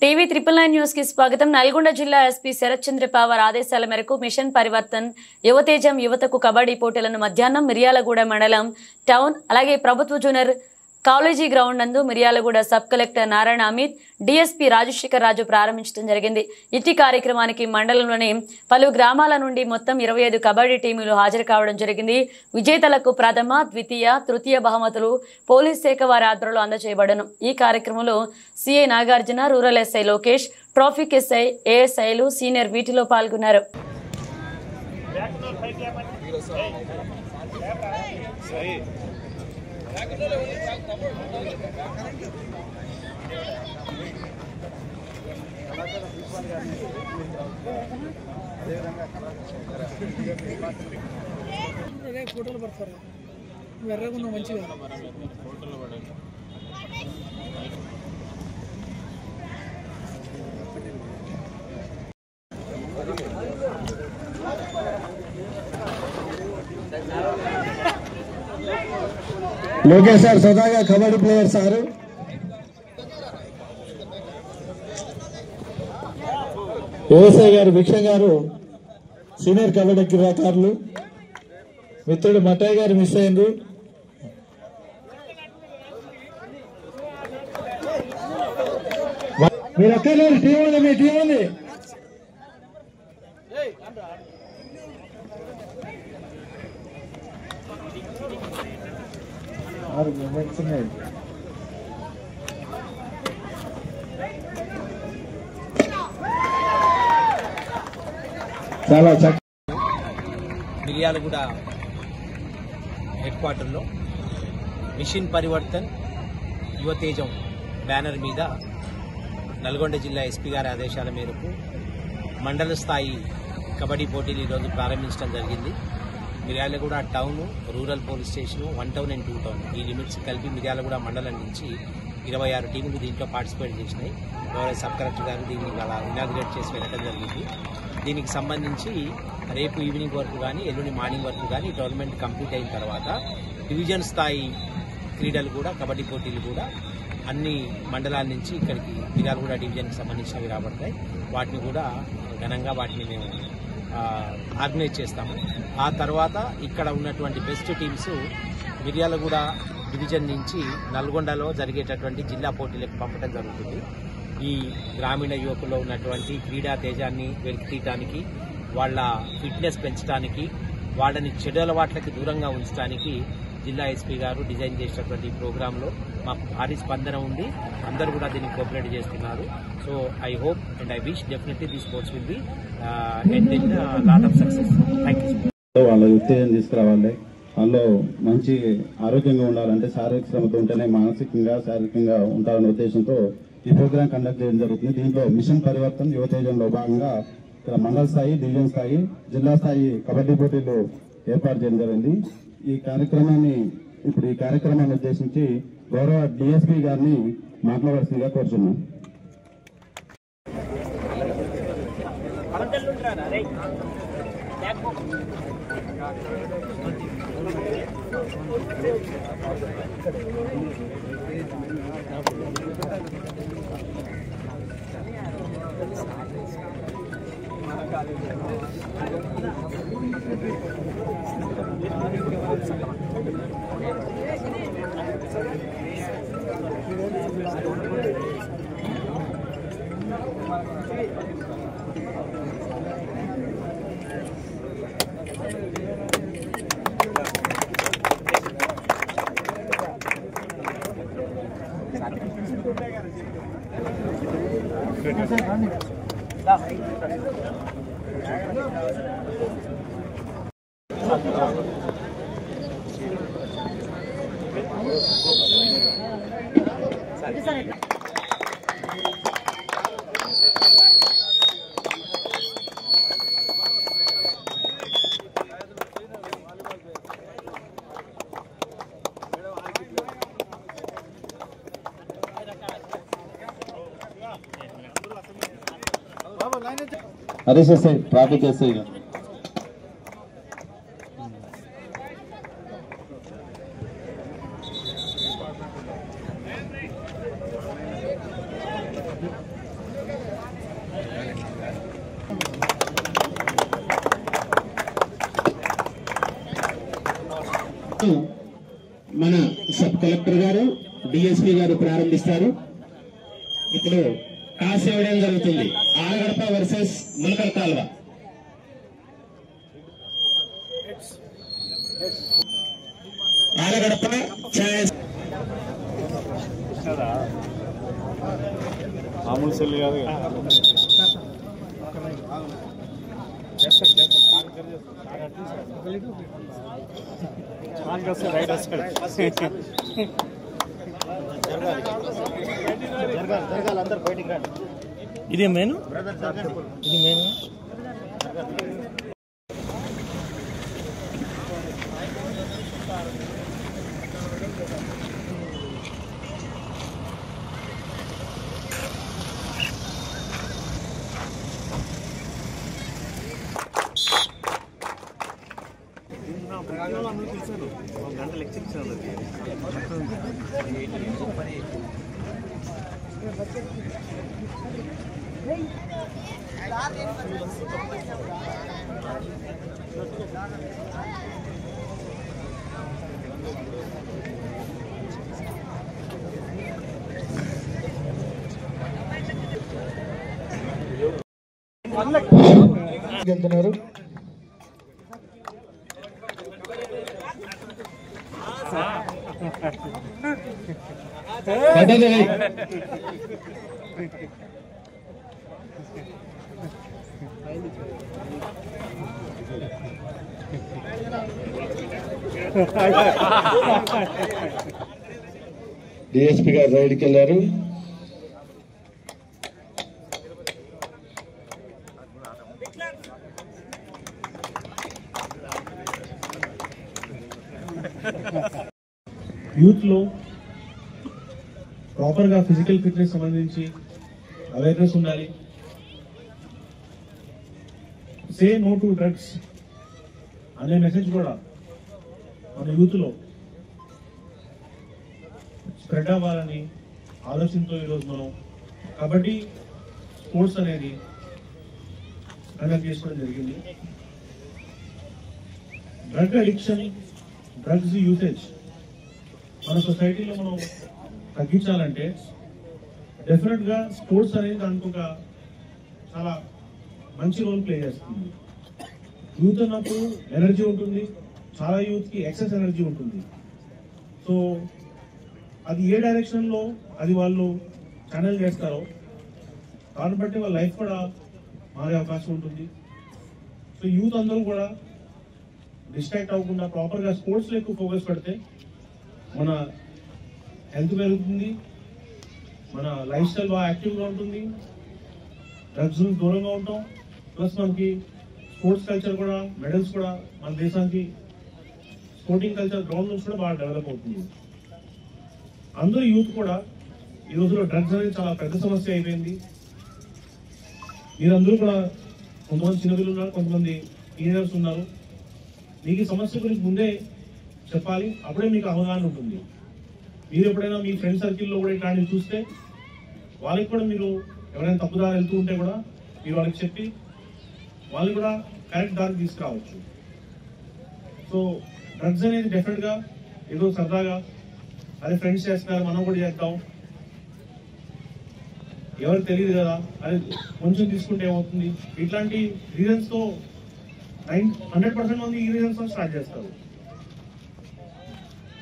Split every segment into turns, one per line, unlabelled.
TV 999 news కి స్వాగతం. నల్గొండ జిల్లా ఎస్పీ శరత్ చంద్ర పవార్ ఆదేశాల మేరకు మిషన్ పరివర్తన్ యువతేజం యువతకు కబడ్డీ పోటీలను మధ్యాహ్నం మిర్యాలగూడ మండలం టౌన్ అలాగే ప్రభుత్వ జూనియర్ కాలేజీ గ్రౌండ్ నందు Miryalaguda sub collector Narayana Amit DSP Rajasekhar Raju ప్రారంభించడం జరిగింది. ఇట్టి కార్యక్రమానికి మండలంలోని పలు గ్రామాల నుండి మొత్తం 25 కబడ్డీ టీములు హాజరు కావడం జరిగింది. విజేతలకు ప్రథమ, ద్వితీయ, తృతీయ బహుమతులు పోలీస్ శాఖ వారి ఆధ్వర్యంలో అందజేయబడను. ఈ కార్యక్రమంలో CI Nagarjuna, rural SI Lokesh, traffic SI, ఏఎస్ఐలు, సీనియర్ వీటిలో పాల్గొన్నారు.
ఫోటోలు పడతారు వెర్రగా మంచిగా
లోకేష్ సార్ సదాగా కబడ్డీ ప్లేయర్ సార్. ఏఎస్ఐ గారు, భిక్ష గారు సీనియర్ కబడ్డీ క్రీడాకారులు. మిత్రుడు మట్టయ్య గారు మిస్ అయింది. మీరు అక్కడ టీం ఉంది, మీ టీం ఉంది. చాలా
మిర్యాలగూడ హెడ్ క్వార్టర్లో మిషన్ పరివర్తన్ యువతేజం బ్యానర్ మీద నల్గొండ జిల్లా ఎస్పీ గారి ఆదేశాల మేరకు మండల స్థాయి కబడ్డీ పోటీలు ఈరోజు ప్రారంభించడం జరిగింది. Miryalaguda town, rural police station, 1 town and 2 town ఈ లిమిట్స్ కలిపి మిర్యాలగూడ మండలం నుంచి 26 టీములు దీంట్లో పార్టిసిపేట్ చేసినాయి. గౌరవ సబ్ కలెక్టర్ గారు దీన్ని అలా ఇనాగ్రేట్ చేసి వెళ్ళడం జరిగింది. దీనికి సంబంధించి రేపు ఈవినింగ్ వరకు కానీ ఎల్లుండి మార్నింగ్ వరకు కానీ టోర్నమెంట్ కంప్లీట్ అయిన తర్వాత డివిజన్ స్థాయి క్రీడలు కూడా, కబడ్డీ పోటీలు కూడా అన్ని మండలాల నుంచి ఇక్కడికి మిర్యాలగూడ డివిజన్కి సంబంధించినవి రాబడతాయి. వాటిని కూడా ఘనంగా మేము ఆర్గనైజ్ చేస్తాము. ఆ తర్వాత ఇక్కడ ఉన్నటువంటి బెస్ట్ టీమ్స్ మిర్యాలగూడ డివిజన్ నుంచి నల్గొండలో జరిగేటటువంటి జిల్లా పోటీలకు పంపడం జరుగుతుంది. ఈ గ్రామీణ యువకుల్లో ఉన్నటువంటి క్రీడా తేజాన్ని వెలికితీయడానికి, వాళ్ళ ఫిట్నెస్ పెంచడానికి, వాళ్ళని చెడు అలవాట్లకి దూరంగా ఉంచడానికి జిల్లా ఎస్పీ గారు డిజైన్ చేసినటువంటి ప్రోగ్రాంలో మాకు భారీ స్పందన ఉంది. అందరూ కూడా దీన్ని కోఆపరేట్ చేస్తున్నారు. So I hope and I wish definitely the sports will be end in lot of success. Thank you.
వాళ్ళ ఉత్తేజం తీసుకురావాలి. వాళ్ళు మంచి ఆరోగ్యంగా ఉండాలంటే శారీరక శ్రమతో ఉంటేనే మానసికంగా, శారీరకంగా ఉంటారనే ఉద్దేశంతో ఈ ప్రోగ్రాం కండక్ట్ చేయడం జరుగుతుంది. దీంట్లో మిషన్ పరివర్తన్ యువతేజంలో భాగంగా ఇక్కడ మండల స్థాయి, డివిజన్ స్థాయి, జిల్లా స్థాయి కబడ్డీ పోటీలు ఏర్పాటు చేయడం జరిగింది. ఈ కార్యక్రమాన్ని ఉద్దేశించి గౌరవ డిఎస్పీ గారిని మాట్లాడాల్సిందిగా కోరుచున్నాం. అదే సార్ ట్రాఫిక్ ఎస్ఐ
మన సబ్ కలెక్టర్ గారు డిఎస్పీ గారు ప్రారంభిస్తారు. ఇప్పుడు టాస్ ఇవ్వడం జరుగుతుంది. ఆలగడప వర్సెస్ ములకల కాల్వ. ఆలగడప ఛాన్స్
మామూలు సెల్ కాదు
ఇది మెయిన్ ఇది మెయిన్
గంట లెక్చర్ ఇచ్చాను.
వెళ్తున్నారు.
డిఎస్పీ గారు రైడ్కి వెళ్ళారు.
యూత్ లో ప్రాపర్ గా ఫిజికల్ ఫిట్నెస్ సంబంధించి అవేర్నెస్ ఉండాలి. సే నో టు డ్రగ్స్ అనే మెసేజ్ కూడా మన యూత్ లో స్ప్రెడ్ అవ్వాలని ఆలోచనతో ఈరోజు మనం కబడ్డీ స్పోర్ట్స్ అనేది కండక్ట్ చేసుకోవడం జరిగింది. డ్రగ్ అడిక్షన్, డ్రగ్స్ యూసేజ్ మన సొసైటీలో మనం తగ్గించాలంటే డెఫినెట్ గా స్పోర్ట్స్ అనేది దానికి ఒక చాలా మంచి రోల్ ప్లే చేస్తుంది. యూత్ అన్నప్పుడు ఎనర్జీ ఉంటుంది, చాలా యూత్ కి ఎక్సెస్ ఎనర్జీ ఉంటుంది. సో అది ఏ డైరెక్షన్ లో అది వాళ్ళు ఛానల్ చేస్తారో దాన్ని బట్టి వాళ్ళ లైఫ్ కూడా మారే అవకాశం ఉంటుంది. సో యూత్ అందరూ కూడా డిస్ట్రాక్ట్ అవ్వకుండా ప్రాపర్ గా స్పోర్ట్స్ లో ఎక్కువ ఫోకస్ పెడితే మన హెల్త్ పెరుగుతుంది, మన లైఫ్ స్టైల్ బాగా యాక్టివ్గా ఉంటుంది, డ్రగ్స్ దూరంగా ఉంటాం. ప్లస్ మనకి స్పోర్ట్స్ కల్చర్ కూడా, మెడల్స్ కూడా మన దేశానికి స్పోర్టింగ్ కల్చర్ గ్రౌండ్ నుంచి కూడా బాగా డెవలప్ అవుతుంది. అందరూ యూత్ కూడా ఈ రోజులో డ్రగ్స్ అనేది చాలా పెద్ద సమస్య అయిపోయింది. మీరందరూ కూడా కొంతమంది చిన్నపిల్లలు ఉన్నారు, కొంతమంది టీనేజర్స్ ఉన్నారు. మీకు ఈ సమస్య గురించి ముందే చెప్పాలి, అప్పుడే మీకు అవగాహన ఉంటుంది. మీరు ఎప్పుడైనా మీ ఫ్రెండ్ సర్కిల్లో కూడా ఇట్లాంటివి చూస్తే వాళ్ళకి కూడా మీరు ఎవరైనా తప్పుదారి వెళ్తూ ఉంటే కూడా మీరు వాళ్ళకి చెప్పి వాళ్ళు కూడా కరెక్ట్ దారి తీసుకురావచ్చు. సో డ్రగ్స్ అనేది డెఫినెట్గా ఏదో సరదాగా అదే ఫ్రెండ్స్ చేస్తున్నారు మనం కూడా చేద్దాం, ఎవరికి తెలియదు కదా అది కొంచెం తీసుకుంటే ఏమవుతుంది, ఇట్లాంటి రీజన్స్తో 100% మంది ఈ రీజన్స్ స్టార్ట్ చేస్తారు.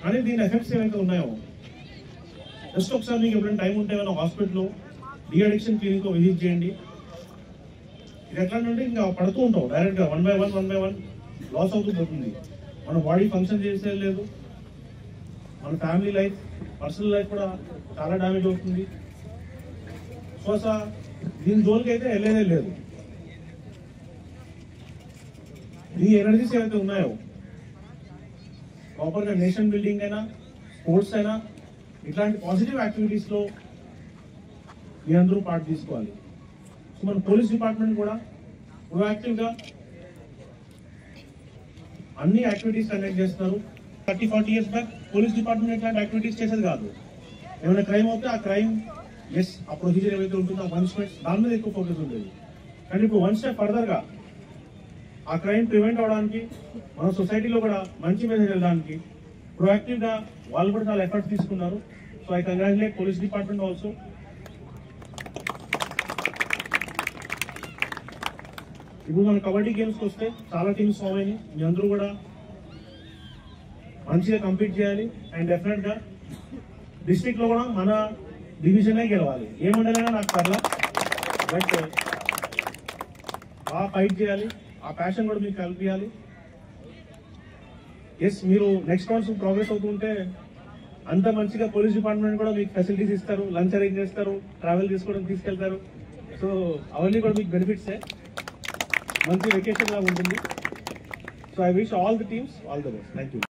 కానీ దీని ఎఫెక్ట్స్ ఏవైతే ఉన్నాయో జస్ట్ ఒకసారి మీకు ఎప్పుడైనా టైం ఉంటే ఏమైనా హాస్పిటల్లో డీ అడిక్షన్ క్లినిక్ విజిట్ చేయండి. ఇది ఎట్లా అంటే ఇంకా పడుతూ ఉంటాం డైరెక్ట్గా వన్ బై వన్ లాస్ అవుతూ పోతుంది. మన బాడీ ఫంక్షన్ చేసే లేదు, మన ఫ్యామిలీ లైఫ్, పర్సనల్ లైఫ్ కూడా చాలా డ్యామేజ్ అవుతుంది. సో అసలు దీని జోలికి అయితే వెళ్ళేదే లేదు. ఈ ఎనర్జీస్ ఏవైతే ఉన్నాయో ప్రాపర్గా నేషన్ బిల్డింగ్ అయినా, స్పోర్ట్స్ అయినా, ఇట్లాంటి పాజిటివ్ యాక్టివిటీస్లో మీ అందరూ పార్ట్ తీసుకోవాలి. సో మన పోలీస్ డిపార్ట్మెంట్ కూడా ప్రొయాక్టివ్గా అన్ని యాక్టివిటీస్ కండక్ట్ చేస్తున్నారు. 30-40 years బ్యాక్ పోలీస్ డిపార్ట్మెంట్ ఇట్లాంటి యాక్టివిటీస్ చేసేది కాదు. ఏమైనా క్రైమ్ అవుతే ఆ క్రైమ్ ఆ ప్రొసీజర్ ఏవైతే ఉంటుందో ఆ పనిష్మెంట్స్ దాని మీద ఎక్కువ ఫోకస్ ఉంటుంది. కానీ ఇప్పుడు వన్ స్టెప్ ఫర్దర్గా ఆ క్రైమ్ ప్రివెంట్ అవడానికి, మన సొసైటీలో కూడా మంచి మెసేజ్ వెళ్ళడానికి ప్రొయాక్టివ్ గా వాళ్ళు కూడా చాలా ఎఫర్ట్స్ తీసుకున్నారు. So I congratulate police department also. ఇప్పుడు మన కబడ్డీ గేమ్స్కి వస్తే చాలా టీమ్స్ ఫామ్ అయినాయి. మీ అందరూ కూడా మంచిగా కంపీట్ చేయాలి. అండ్ డెఫినెట్ గా డిస్ట్రిక్ట్ లో కూడా మన డివిజనే గెలవాలి. ఏముండాలన్నా నాకు పర్లా, బట్ బాగా ఫైట్ చేయాలి. ఆ ప్యాషన్ కూడా మీకు కల్పించాలి. ఎస్, మీరు నెక్స్ట్ మంత్స్ ప్రోగ్రెస్ అవుతుంటే అంత మంచిగా పోలీస్ డిపార్ట్మెంట్ కూడా మీకు ఫెసిలిటీస్ ఇస్తారు, లంచ్ అరేంజ్ చేస్తారు, ట్రావెల్ తీసుకోవడం తీసుకెళ్తారు. సో అవన్నీ కూడా మీకు బెనిఫిట్సే. మంచి వెకేషన్ లాగా ఉంటుంది. So I wish all the teams all the best. Thank you.